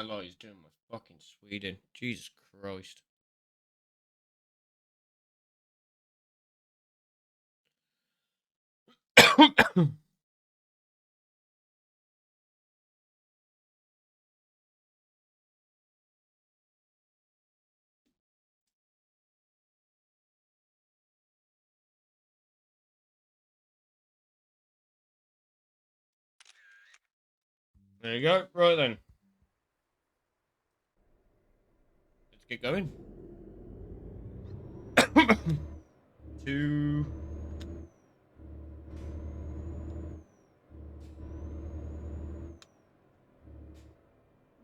lot he's doing with fucking Sweden. Jesus Christ. There you go. Right then. Let's get going.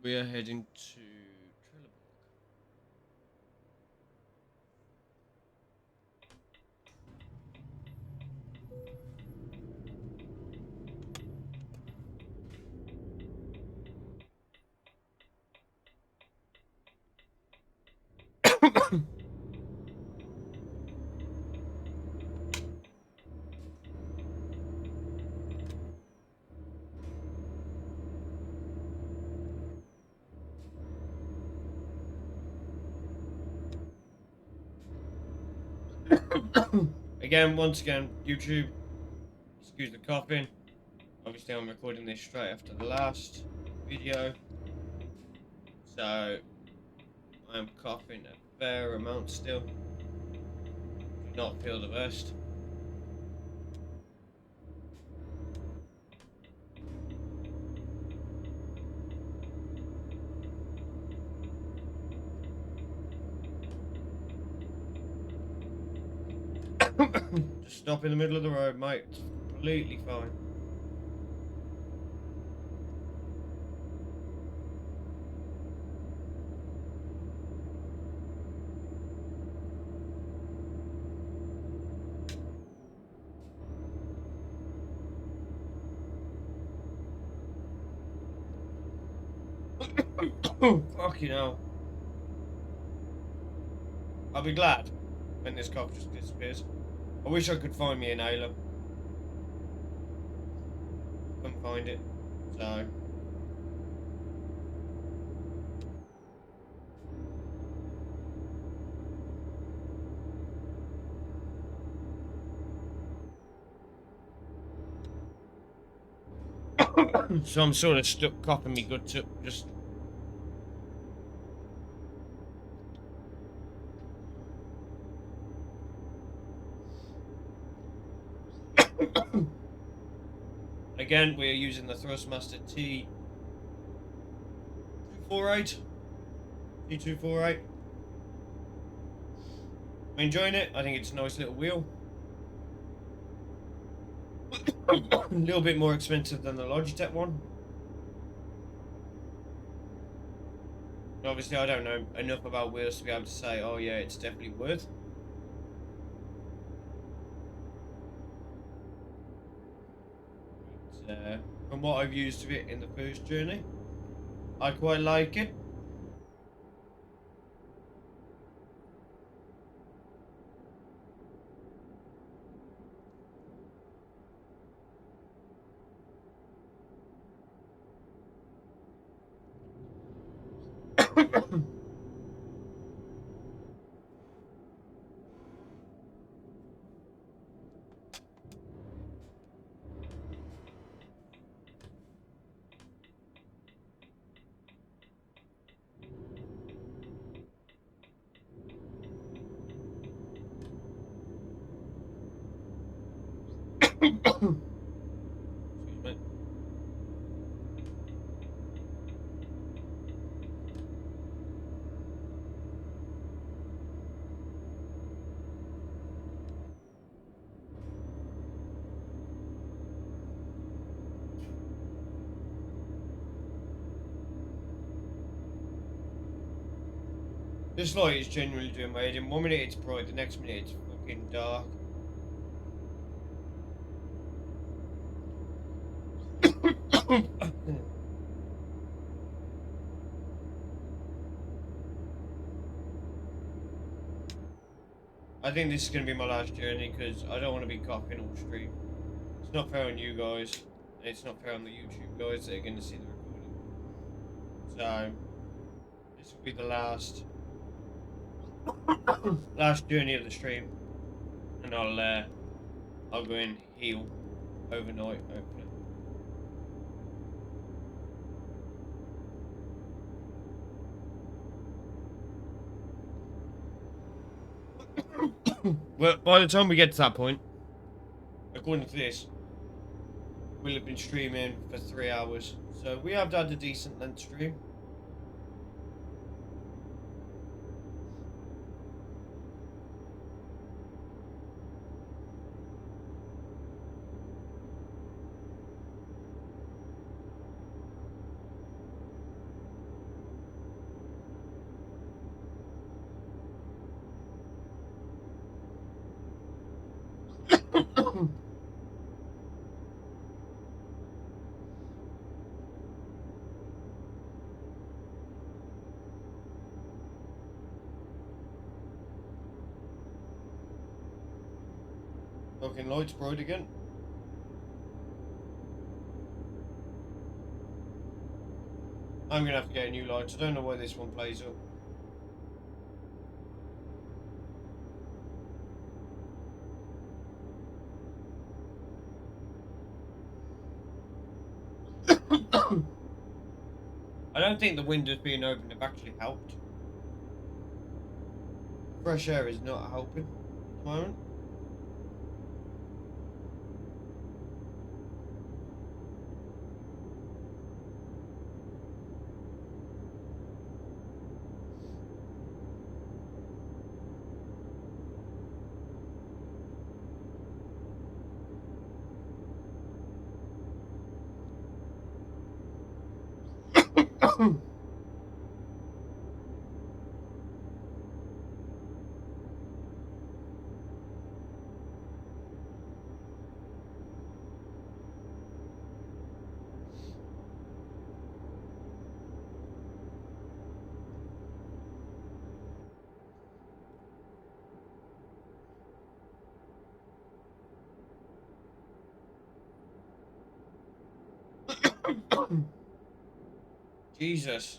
We are heading to Trelleborg. Once again, YouTube, excuse the coughing. Obviously, I'm recording this straight after the last video, so I'm coughing a fair amount still. Do not feel the best. Just stop in the middle of the road, mate. It's completely fine. Fucking hell. I'll be glad when this cough just disappears. I wish I could find me an inhaler. Couldn't find it, so. So I'm sort of stuck coughing me guts up, just. Again, we are using the Thrustmaster T248. T248. I'm enjoying it. I think it's a nice little wheel. A little bit more expensive than the Logitech one. Obviously, I don't know enough about wheels to be able to say, oh yeah, it's definitely worth. From what I've used of it in the first journey, I quite like it. Excuse me. This light is genuinely doing my head in. 1 minute it's bright, the next minute it's fucking dark. I think this is going to be my last journey because I don't want to be coughing all stream. It's not fair on you guys, and it's not fair on the YouTube guys that are going to see the recording. So, This will be the last last journey of the stream, and I'll go and heal overnight, hopefully. Well, by the time we get to that point, according to this, we'll have been streaming for 3 hours. So we have had a decent length stream. Fucking lights bright again. I'm gonna have to get a new light. I don't know why this one plays up. I don't think the windows being open have actually helped. Fresh air is not helping at the moment. Jesus.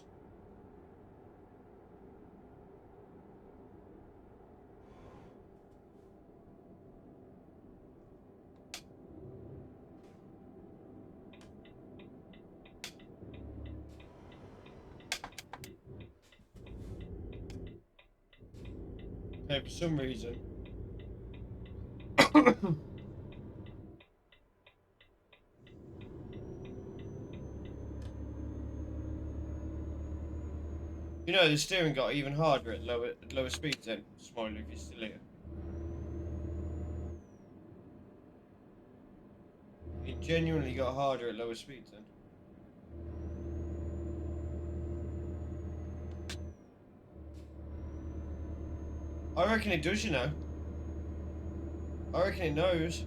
Okay, for some reason. You know, the steering got even harder at lower speeds then. Smiley, if you're still here. It genuinely got harder at lower speeds then. I reckon it does, you know. I reckon it knows.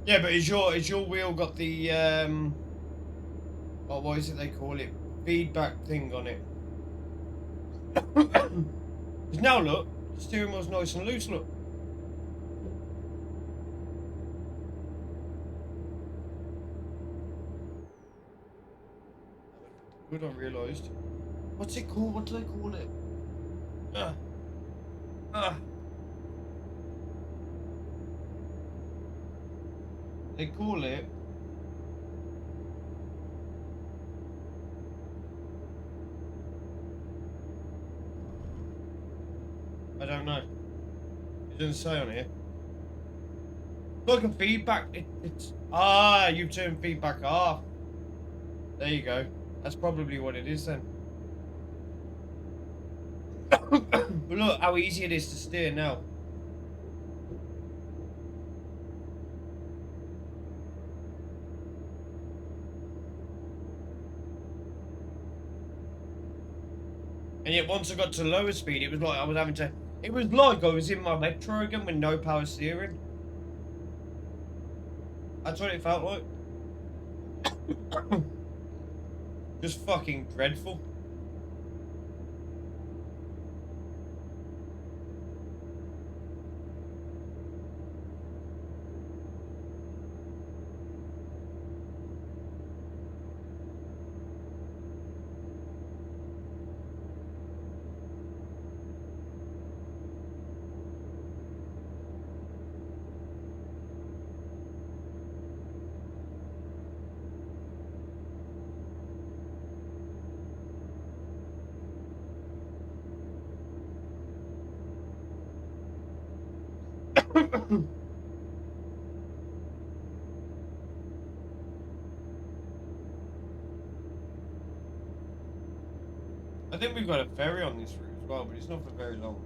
Yeah, but is your wheel got the what is it they call it? Feedback thing on it. Because now look, the steering wheel's nice and loose, look. Good, I realised. What's it called? What do they call it? They call it. I don't know. It doesn't say on here. Look at feedback. It's you've turned feedback off. There you go. That's probably what it is then. But look how easy it is to steer now. And yet once I got to lower speed, it was like I was having to... It was like I was in my Metro again with no power steering. That's what it felt like. Just fucking dreadful. I think we've got a ferry on this route as well, but it's not for very long.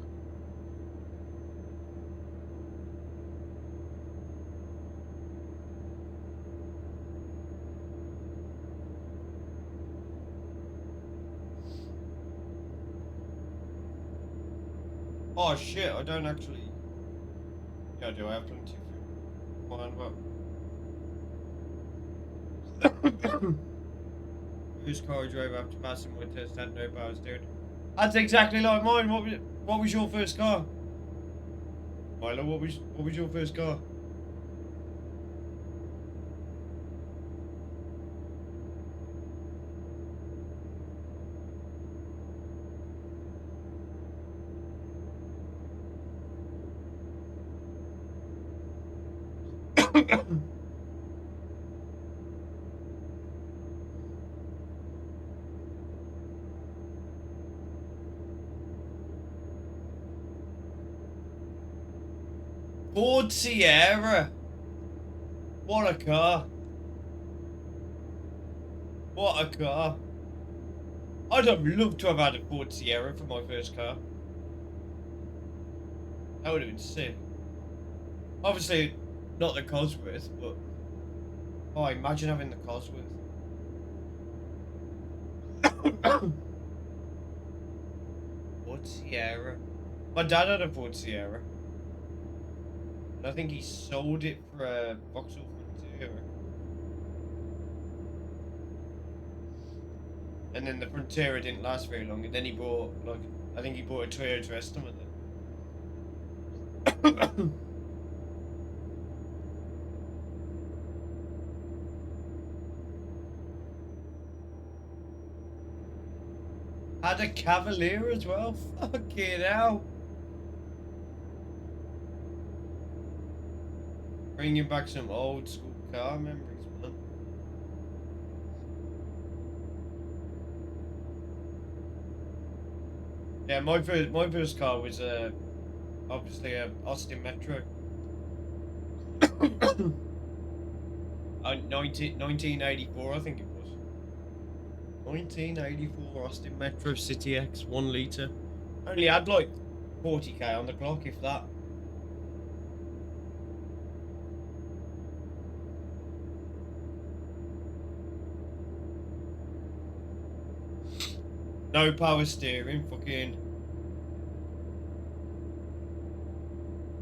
Oh shit, I don't actually... Yeah, I do. I have plenty of fuel. Fine, but... Whose car you drove after passing my test had no power steering? That's exactly like mine. What was your first car? Milo, what was your first car? Ford Sierra. What a car. What a car. I'd have loved to have had a Ford Sierra for my first car. That would have been sick. Obviously, not the Cosworth, but... Oh, imagine having the Cosworth. Ford Sierra. My dad had a Ford Sierra. And I think he sold it for a Vauxhall Frontier. And then the Frontier didn't last very long, and then he bought, like, I think he bought a Toyota Estima then. Had a Cavalier as well? Fucking hell. Bringing back some old school car memories, man. Yeah, my first car was obviously a Austin Metro. 1984, I think it was. 1984 Austin Metro City X 1 litre. Only had like 40k on the clock, if that. No power steering, fucking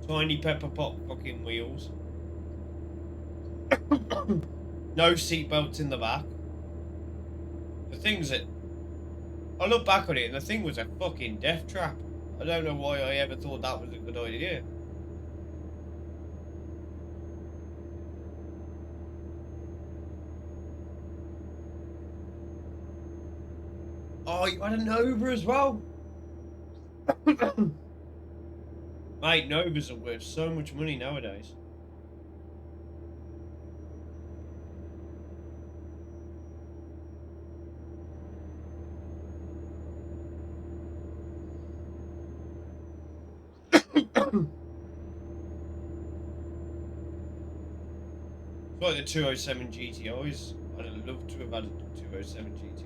tiny pepper pot fucking wheels. No seat belts in the back. The thing's that I look back on it and the thing was a fucking death trap. I don't know why I ever thought that was a good idea. Oh, you had a Nova as well? Mate, Novas are worth so much money nowadays. It's like the 207 GTIs. I'd have loved to have had a 207 GTI.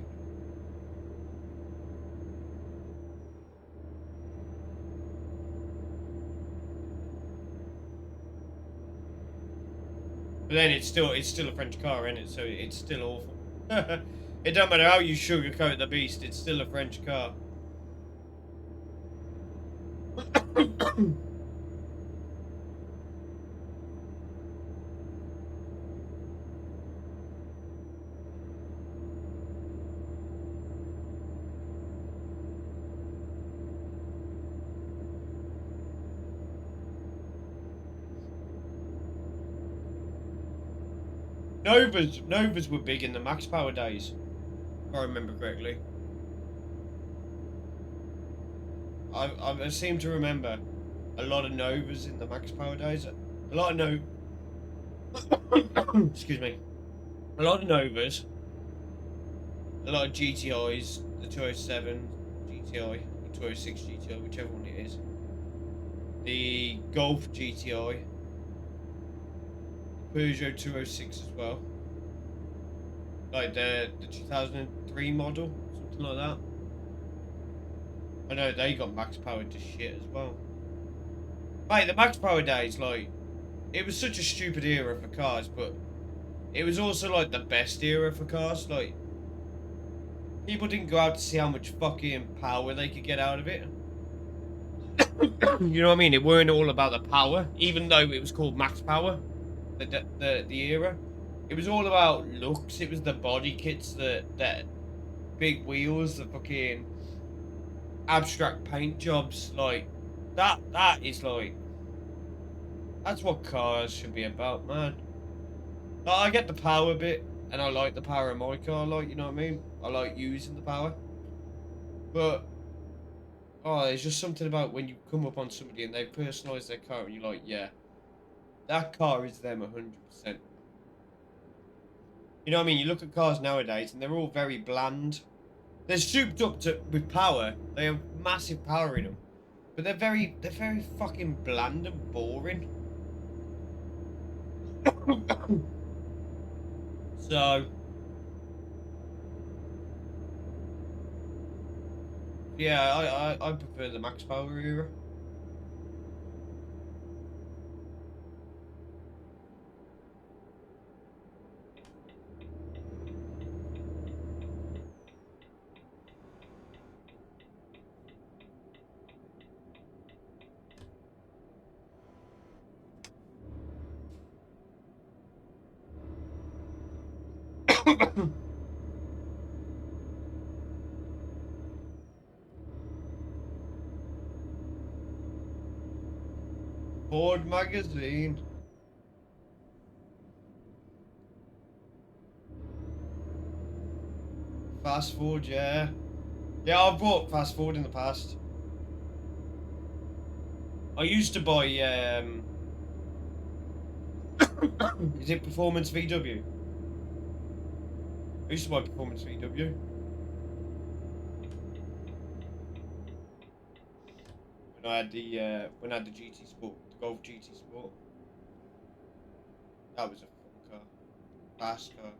But then it's still a French car, isn't it? So it's still awful. It don't matter how you sugarcoat the beast, it's still a French car. Novas were big in the max power days, if I remember correctly. I seem to remember a lot of Novas in the max power days. A lot of excuse me. A lot of Novas. A lot of GTIs, the 207 GTI, or 206 GTI, whichever one it is. The Golf GTI. Peugeot 206 as well. Like the 2003 model, something like that. I know they got max powered to shit as well. Mate, the max power days, like, it was such a stupid era for cars, but it was also like the best era for cars. Like, people didn't go out to see how much fucking power they could get out of it. You know what I mean? It weren't all about the power, even though it was called max power. The era, it was all about looks. It was the body kits, the big wheels, the fucking abstract paint jobs. Like that is like that's what cars should be about, man. Like, I get the power bit, and I like the power of my car. Like, you know what I mean? I like using the power, but oh, there's just something about when you come up on somebody and they personalise their car, and you're like, yeah, that car is them 100%. You know what I mean? You look at cars nowadays, and they're all very bland. They're souped up with power. They have massive power in them, but they're very fucking bland and boring. So yeah, I prefer the max power era. Ford magazine. Fast forward, yeah. Yeah, I've bought fast forward in the past. I used to buy is it Performance VW? I used to buy Performance VW. When I had the GT Sport, the Golf GT Sport. That was a fun car. Fast car.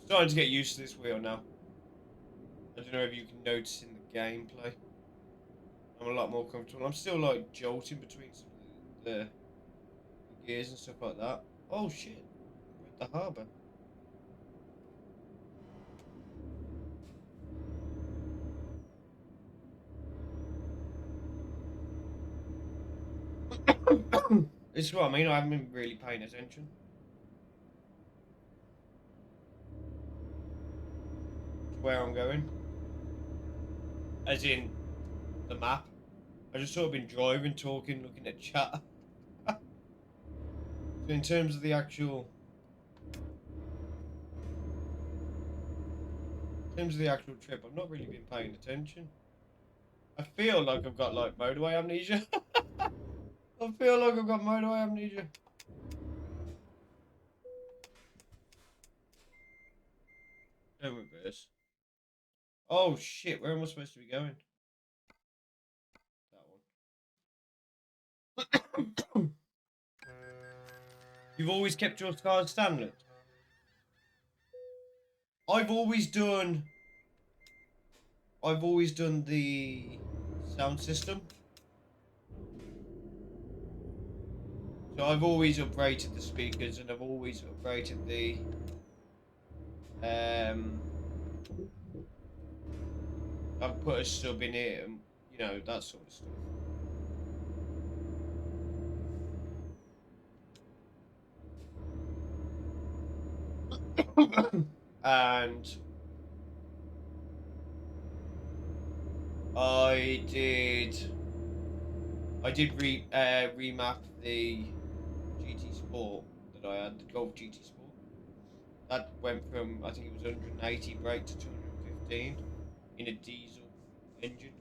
Starting to get used to this wheel now. I don't know if you can notice in the gameplay. I'm a lot more comfortable. I'm still like jolting between some of the gears and stuff like that. Oh shit! We're at the harbour. This is what I mean. I haven't been really paying attention to where I'm going, as in the map. I just sort of been driving, talking, looking at chat. So in terms of the actual, trip, I've not really been paying attention. I feel like I've got like motorway amnesia. I feel like I've got motorway amnesia. Don't reverse. Oh shit! Where am I supposed to be going? You've always kept your car standard. I've always done the sound system. So I've always upgraded the speakers, and I've always upgraded the I've put a sub in it, and you know, that sort of stuff. And I did remap the GT Sport that I had, the Golf GT Sport. That went from, I think it was 180 brake to 215 in a diesel engine.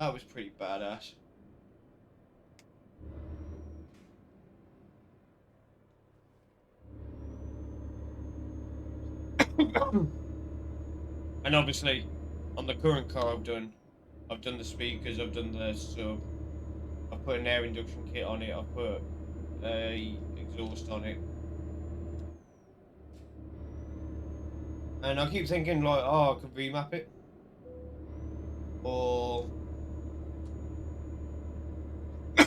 That was pretty badass. And obviously, on the current car I've done the speakers, I've done the sub, I've put an air induction kit on it, I've put a exhaust on it. And I keep thinking like, oh, I could remap it. Or I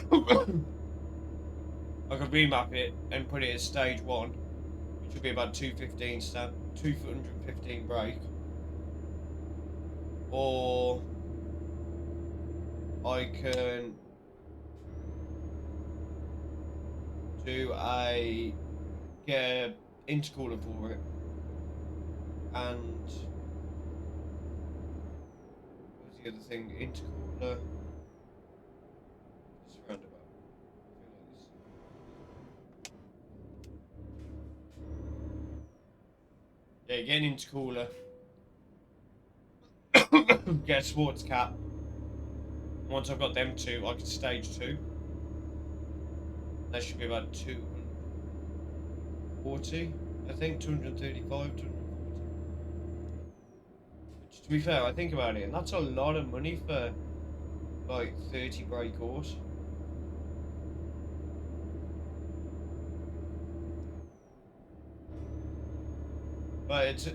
could remap it and put it as stage 1, which would be about 215 brake. Or I can get an intercooler for it, and what was the other thing? Intercooler. It's roundabout. Yeah, get an intercooler. Get a sports cap. Once I've got them two, I can stage 2. That should be about 240, I think, 235, 240. Which, to be fair, I think about it, and that's a lot of money for like 30 brake horse. But it's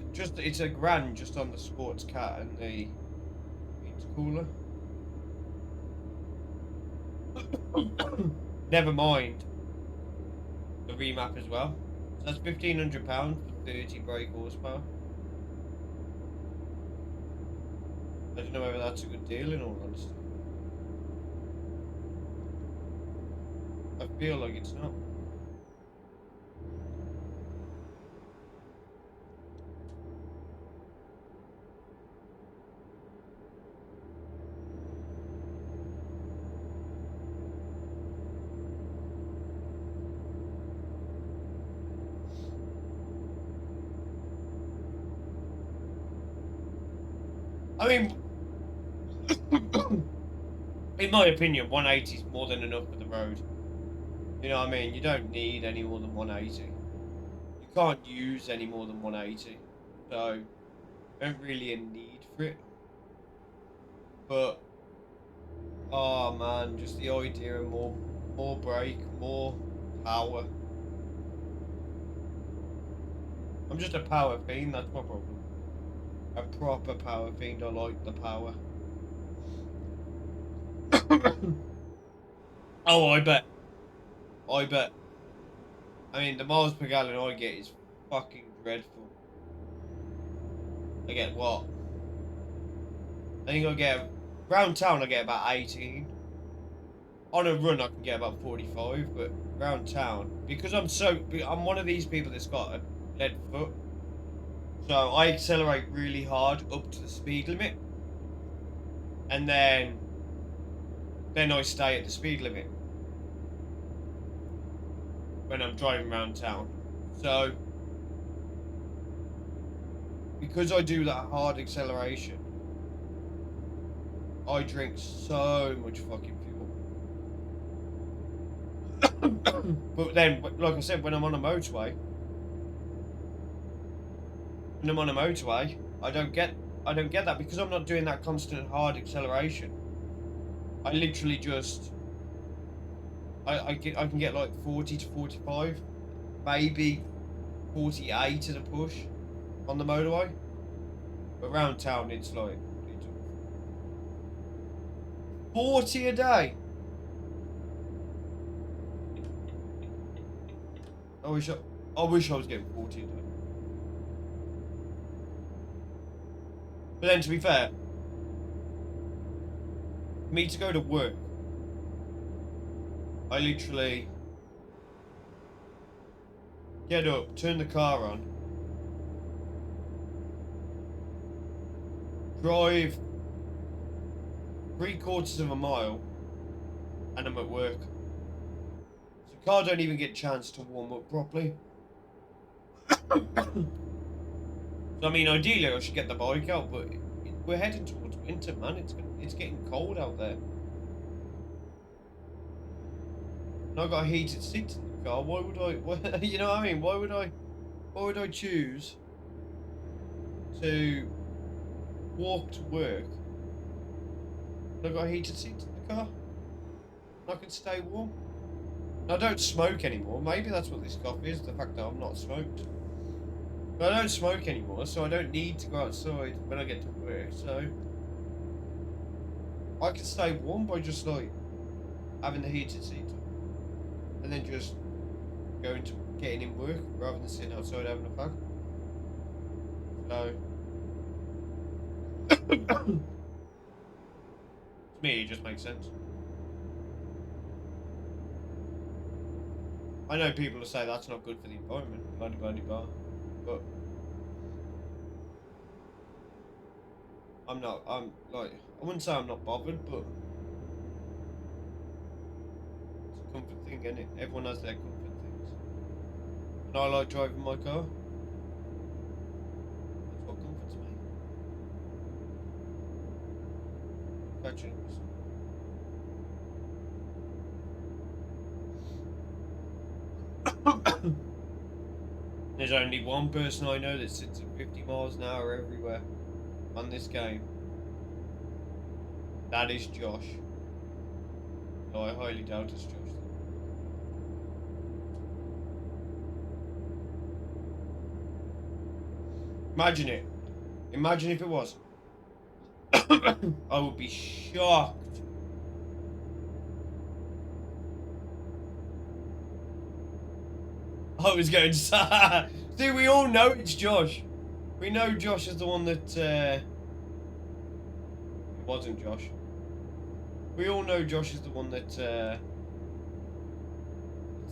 a grand just on the sports cat and the intercooler. Never mind the remap as well. So that's £1,500 for 30 brake horsepower. I don't know whether that's a good deal in all honesty. I feel like it's not. I mean, in my opinion, 180 is more than enough for the road. You know what I mean? You don't need any more than 180. You can't use any more than 180. So, don't really a need for it. But, oh man, just the idea of more brake, more power. I'm just a power fiend, that's my problem. A proper power fiend, I like the power. Oh, I bet. I mean, the miles per gallon I get is fucking dreadful. I get what? I think I get, round town I get about 18. On a run I can get about 45, but round town, because I'm one of these people that's got a lead foot. So I accelerate really hard up to the speed limit. And then I stay at the speed limit when I'm driving around town. So because I do that hard acceleration, I drink so much fucking fuel. But then, like I said, when I'm on a motorway, I don't get that because I'm not doing that constant hard acceleration. I literally just I can get like 40 to 45, maybe 48 at a push on the motorway. But around town, it's like 40 a day. I wish I was getting 40 a day. But then, to be fair, for me to go to work, I literally get up, turn the car on, drive 3/4 of a mile, and I'm at work. So the car don't even get a chance to warm up properly. So I mean, ideally I should get the bike out, but we're heading towards winter, man. It's getting cold out there. And I got a heated seat in the car. Why would I? You know what I mean? Why would I choose to walk to work? And I got a heated seat in the car. And I can stay warm. And I don't smoke anymore. Maybe that's what this cough is. The fact that I'm not smoked. But I don't smoke anymore, so I don't need to go outside when I get to work. So I can stay warm by just like having the heated seat on, and then just getting in work rather than sitting outside having a fag. So to me, it just makes sense. I know people will say that's not good for the environment, blah blah blah, but I'm like, I wouldn't say I'm not bothered, but it's a comfort thing, isn't it? Everyone has their comfort things. And I like driving my car. That's what comforts me. Catching. There's only one person I know that sits at 50 miles an hour everywhere on this game. That is Josh. No, I highly doubt it's Josh. Imagine it. Imagine if it was. I would be shocked. I was going to say, see, we all know it's Josh. We know Josh is the one that, it wasn't Josh. We all know Josh is the one that,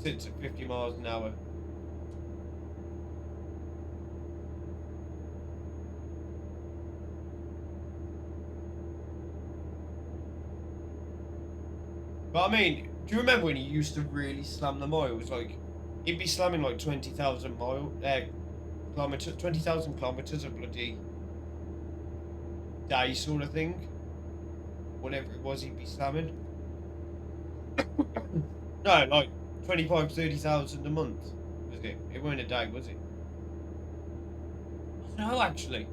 sits at 50 miles an hour. But I mean, do you remember when he used to really slam the miles? Like, he'd be slamming like 20,000 kilometers, 20,000 kilometers a bloody day sort of thing. Whatever it was, he'd be slamming. No, like 25, 30,000 a month, was it? It weren't a day, was it? No, actually.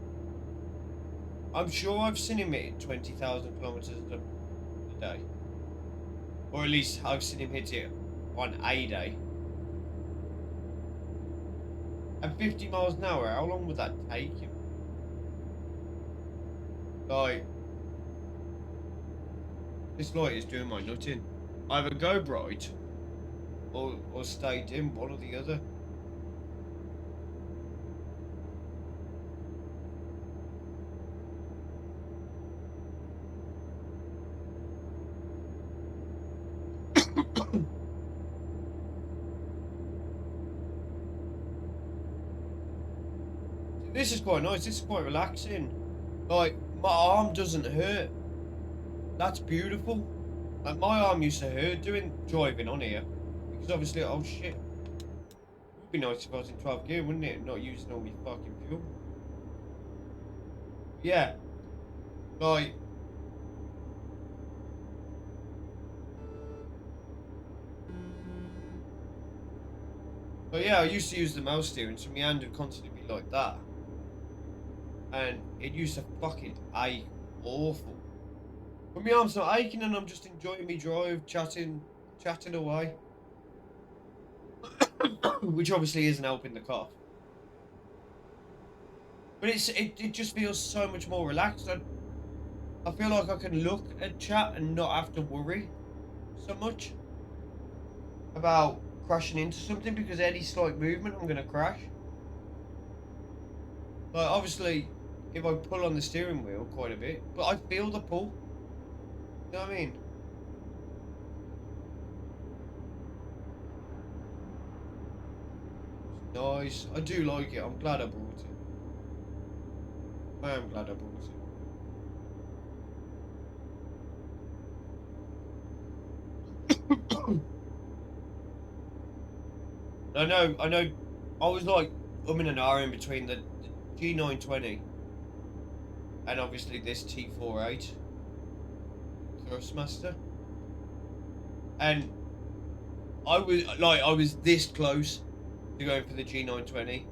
I'm sure I've seen him hit 20,000 kilometers a day. Or at least I've seen him hit it on a day. At 50 miles an hour, how long would that take him? Like, this light is doing my nut in. Either go bright or stay dim, one or the other. This is quite nice, this is quite relaxing. Like, my arm doesn't hurt. That's beautiful. Like, my arm used to hurt driving on here. Because obviously, oh shit. It would be nice if I was in 12 gear, wouldn't it? Not using all my fucking fuel. Yeah. Like, but yeah, I used to use the mouse steering, so my hand would constantly be like that. And it used to fucking ache awful. But my arm's not aching and I'm just enjoying me drive, chatting, chatting away. Which obviously isn't helping the cough. But it just feels so much more relaxed. I feel like I can look at chat and not have to worry so much about crashing into something, because any slight movement I'm gonna crash. Like, obviously, if I pull on the steering wheel quite a bit, but I feel the pull. You know what I mean? It's nice. I do like it. I'm glad I bought it. I am glad I bought it. I know. I was like umming and ahhing between the G920 and obviously this T248 Thrustmaster, and I was this close to going for the G920,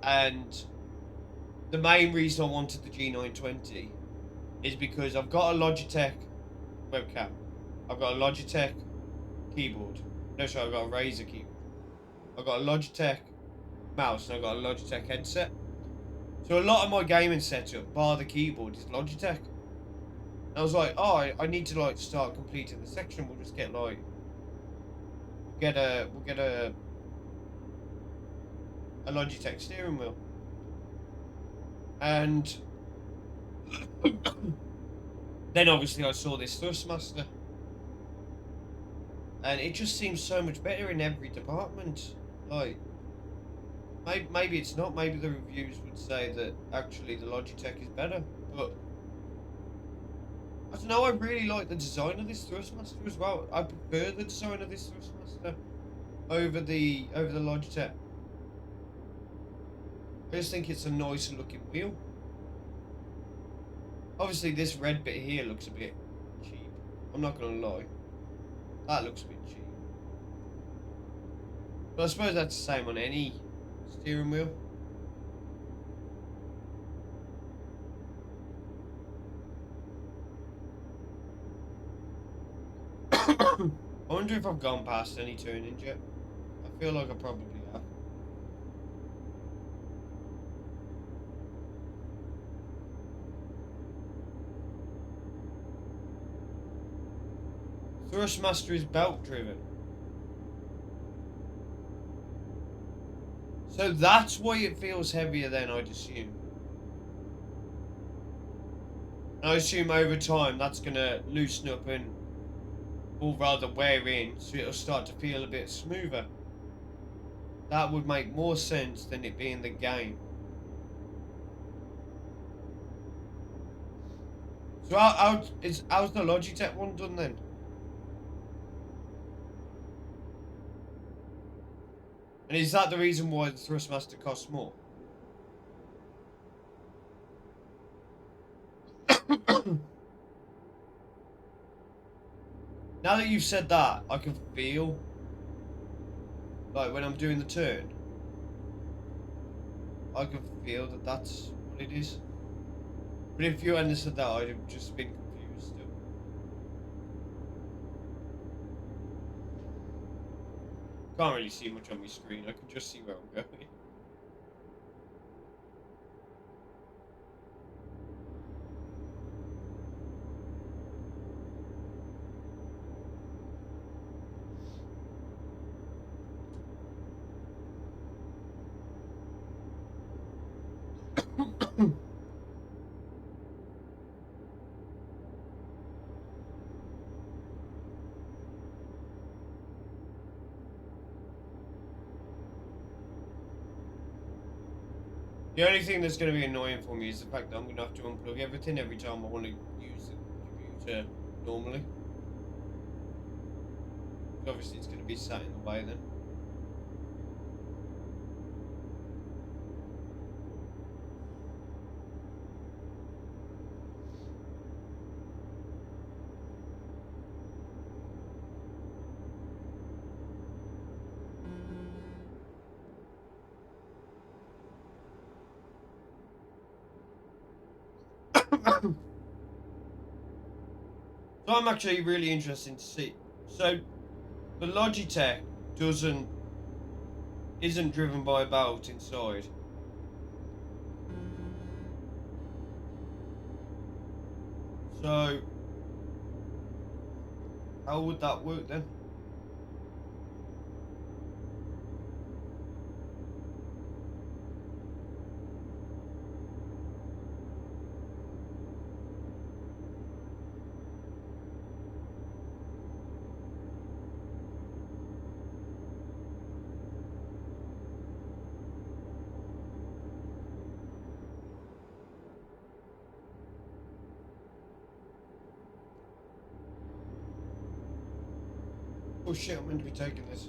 and the main reason I wanted the G920 is because I've got a Logitech webcam, I've got a Logitech keyboard. No, sorry, I've got a Razer keyboard. I've got a Logitech mouse, and I've got a Logitech headset. So a lot of my gaming setup, bar the keyboard, is Logitech. And I was like, oh, I need to like start completing the section. We'll just get like, we'll get a Logitech steering wheel. And then obviously I saw this Thrustmaster, and it just seems so much better in every department. Like, maybe it's not. Maybe the reviews would say that actually the Logitech is better, but I don't know. I really like the design of this Thrustmaster as well. I prefer the design of this Thrustmaster over the Logitech. I just think it's a nicer looking wheel. Obviously, this red bit here looks a bit cheap. I'm not gonna lie. That looks a bit cheap. But I suppose that's the same on any steering wheel. I wonder if I've gone past any tuning yet. I feel like I probably have. Thrustmaster is belt driven. So that's why it feels heavier then, I'd assume. And I assume over time that's going to loosen up and, or rather wear in, so it'll start to feel a bit smoother. That would make more sense than it being the game. So how's the Logitech one done then? And is that the reason why the Thrustmaster costs more? Now that you've said that, I can feel like when I'm doing the turn, I can feel that that's what it is. But if you hadn't said that, I'd have just been confused still. Can't really see much on my screen. I can just see where I'm going. The only thing that's going to be annoying for me is the fact that I'm going to have to unplug everything every time I want to use the computer normally. Obviously, it's going to be sat in the way then. So I'm actually really interested to see. So The Logitech isn't driven by a belt inside. So how would that work then? Oh shit, I'm meant to be taking this.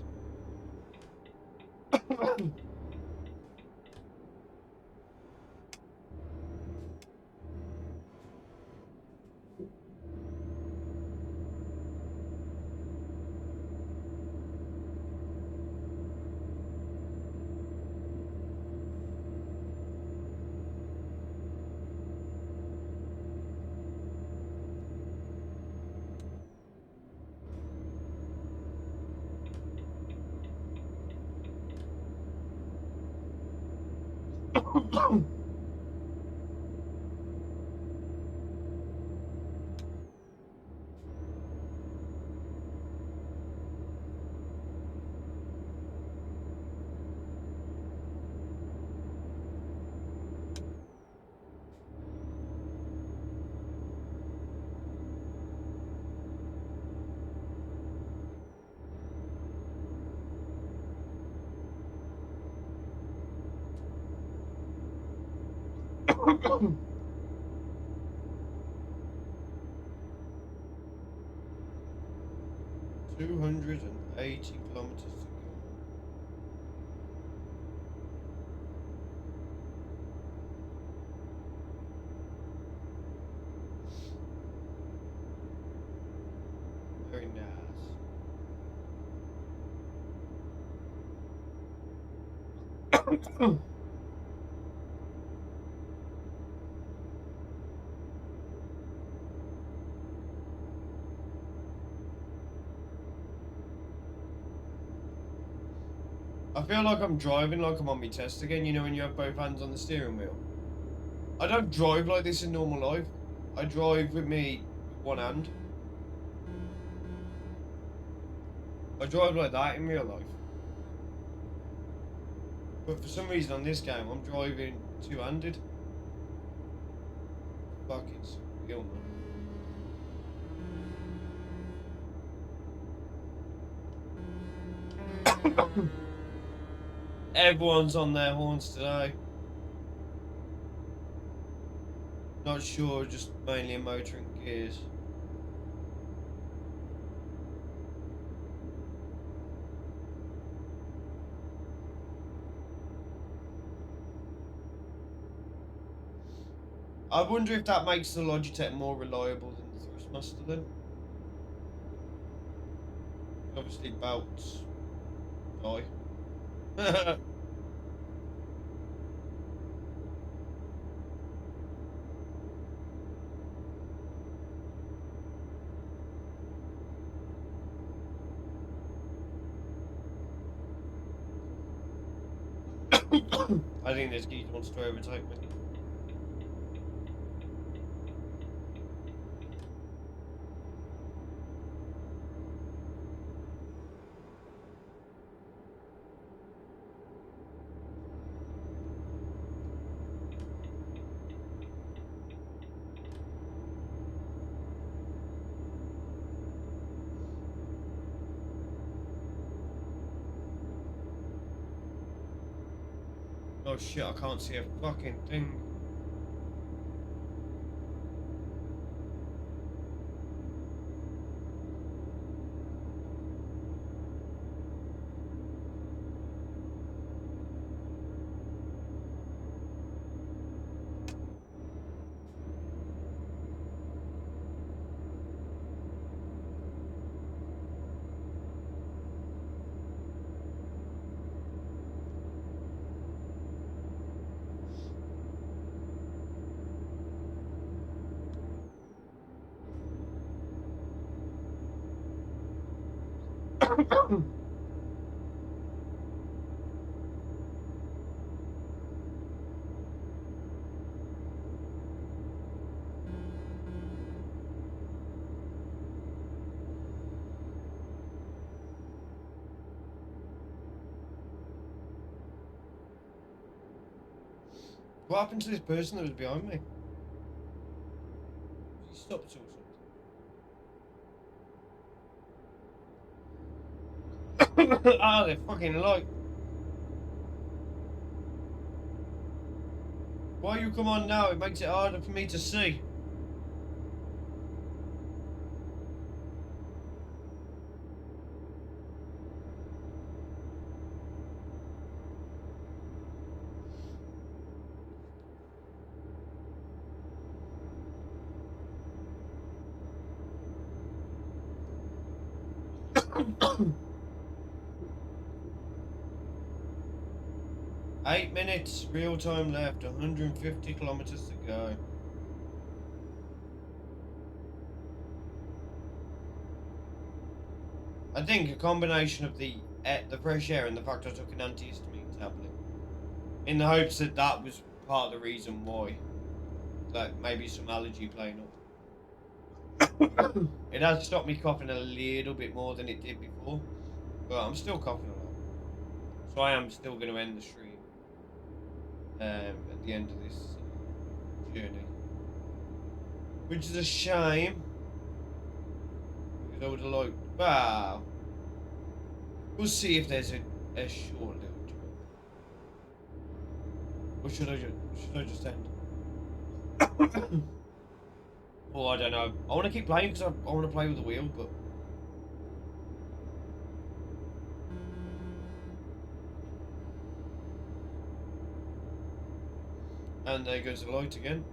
280 kilometers to go. Very nice. I feel like I'm driving like I'm on my test again, you know, when you have both hands on the steering wheel. I don't drive like this in normal life. I drive with me one hand. I drive like that in real life. But for some reason on this game, I'm driving two-handed. Fucking surreal, man. Everyone's on their horns today. Not sure, just mainly a motor and gears. I wonder if that makes the Logitech more reliable than the Thrustmaster then. Obviously belts die. I think this geese wants to overtake me. Oh shit, I can't see a fucking thing. What happened to this person that was behind me? He stopped or something? Ah, they're fucking light. Why you come on now? It makes it harder for me to see. Eight minutes, real time left, 150 kilometers to go. I think a combination of the fresh air and the fact I took an antihistamine tablet, in the hopes that that was part of the reason why, like maybe some allergy playing up. It has stopped me coughing a little bit more than it did before, but I'm still coughing a lot, so I am still going to end the stream at the end of this journey, which is a shame because I would have liked. Wow. We'll see if there's a short little trip. Or should I just end? Oh, I don't know. I want to keep playing because I want to play with the wheel, but... And there goes the light again.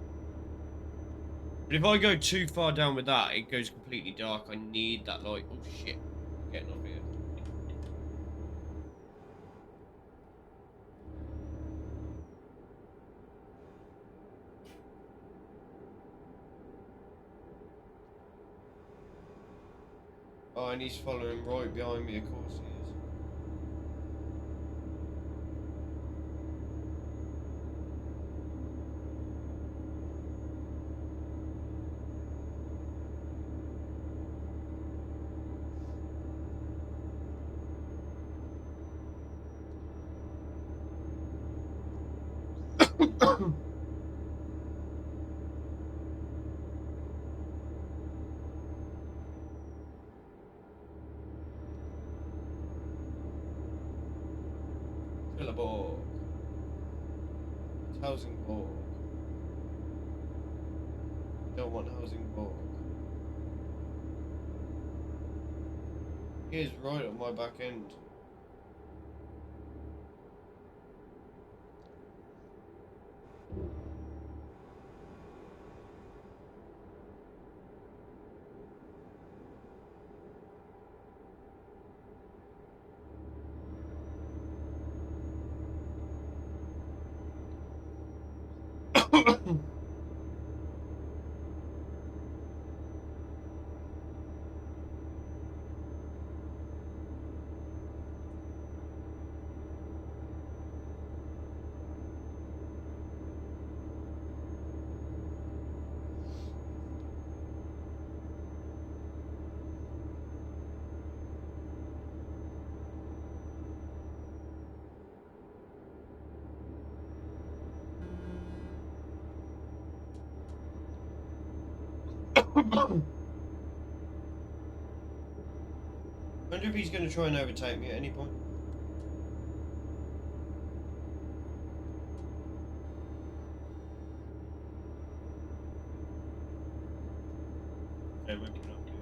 But if I go too far down with that, it goes completely dark. I need that light. Oh shit. I'm getting off here. Oh, and he's following right behind me, of course he is. Trelleborg. It's housing board. Don't want housing board. He is right on my back end. Wonder if he's going to try and overtake me at any point. Okay, we're coming up here.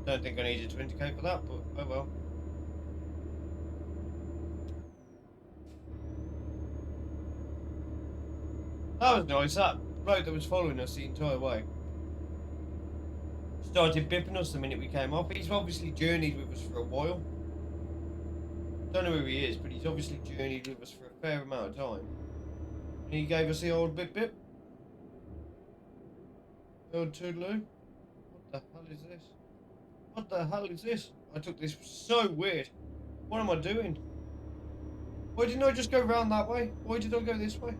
Don't think I needed to indicate for that, but oh well. That was nice. That bloke that was following us the entire way started bipping us the minute we came off. He's obviously journeyed with us for a while. Don't know who he is, but he's obviously journeyed with us for a fair amount of time. And he gave us the old bip bip. The old toodaloo. What the hell is this? What the hell is this? I took this so weird. What am I doing? Why didn't I just go round that way? Why did I go this way?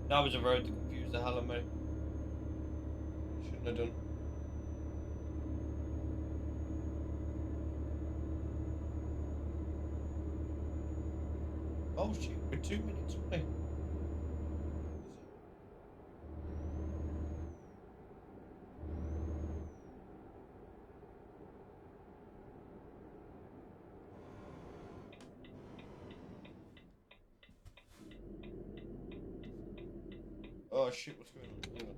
That was a road that confused the hell out of me. Shouldn't have done. Oh shit, we're 2 minutes away. Oh shit, what's going on? Hang on.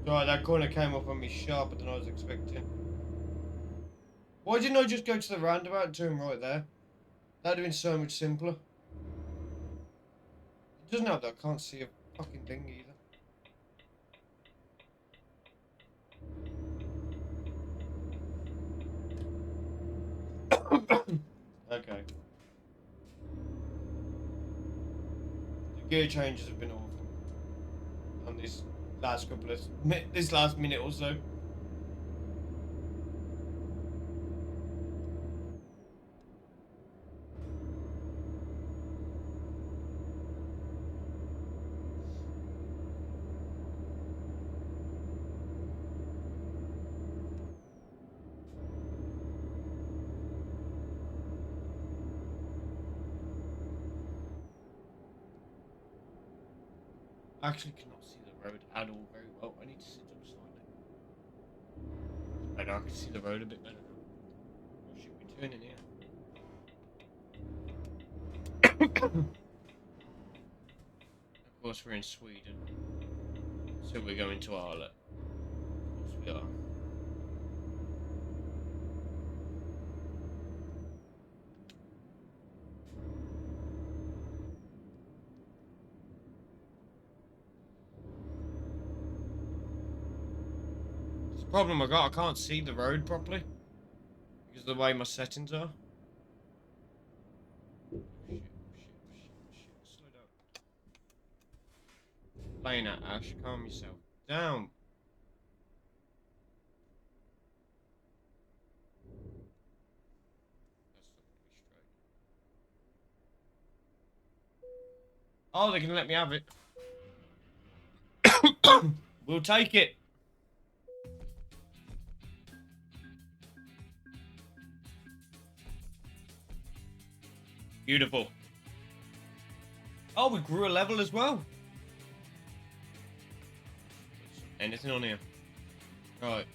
Right, that corner came up on me sharper than I was expecting. Why didn't I just go to the roundabout and turn right there? That'd have been so much simpler. It doesn't help that I can't see a fucking thing either. Okay. The gear changes have been awful on this last couple of this last minute or so. I actually cannot see the road at all very well. I need to sit up slightly. I know I can see the road a bit better now. Oh shit, we're turning here. Of course we're in Sweden. So we're going to Arlet. Of course we are. Problem I got, I can't see the road properly because of the way my settings are. Shit. Slow down. Playing at Ash, calm yourself down. Oh, they can let me have it. We'll take it. Beautiful. Oh, we grew a level as well. Anything on here? Right.